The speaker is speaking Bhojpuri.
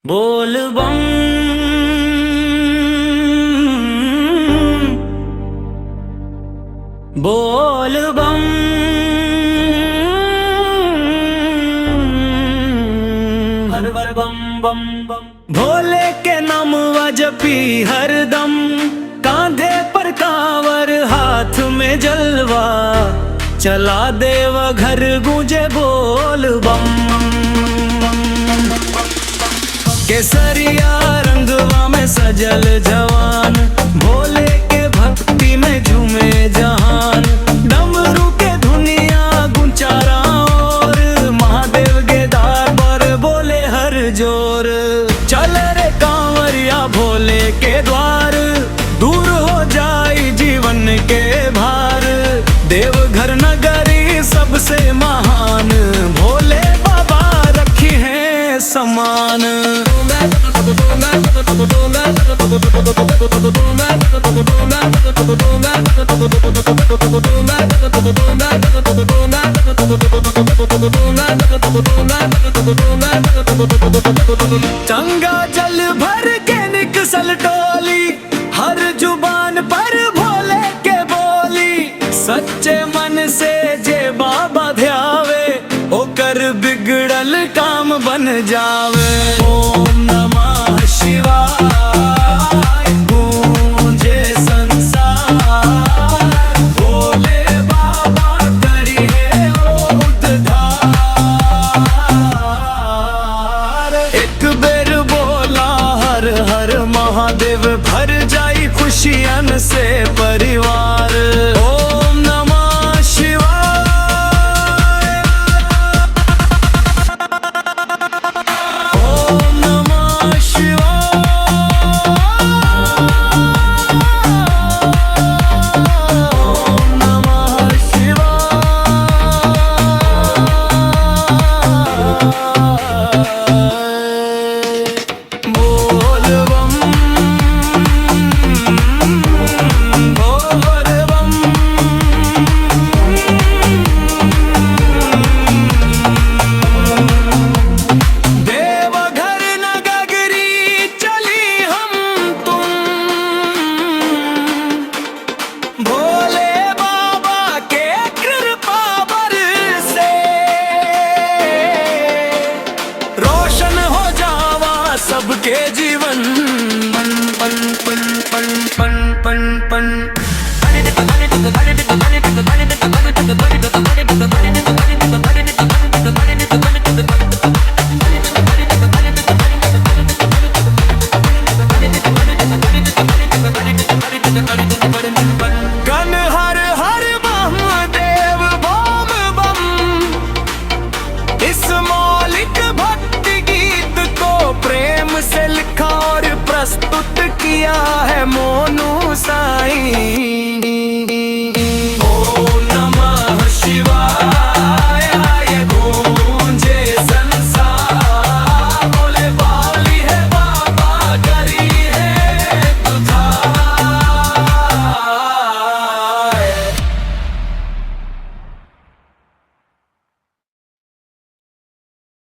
बोल बम बोल बम हर बर बम बम बम। भोले के नाम जपी हरदम, कांधे पर कांवर हाथ में जलवा, चला देव घर गूंजे बोल बम। केसरिया रंगवा में सजल जवान, भोले के भक्ति में झूमे जहान। डमरू के धुनिया गुंचारा और महादेव के दार पर बोले हर जोर। चल रे कांवरिया भोले के द्वार, दूर हो जाए जीवन के भार। देवघर नगरी सबसे महान, भोले बाबा रखी है समान। चंगा जल भर के निकसल टोली, हर जुबान पर भोले के बोली। सच्चे मन से जे बाबा ध्यावे, ओकर बिगड़ल काम बन जावे। ओम नमः शिवाय गूंजे संसार, भोले बाबा करिए उद्धार। एक बेर बोला हर हर महादेव, भर जाई खुशियन से परिवार। ओम नमः शिवाय, ओम नमः शिवाय, ओम नमः शिवाय। बोल बम बोल बम। देवघर नगरी चली हम तुम, भोले बाबा के कृपा बरसे। रोशन हो जावा सबके जीवन, पन पन पन पन पन पन गण हर हर महादेव बम बम। इस मौलिक भक्ति गीत को प्रेम से लिखा और प्रस्तुत किया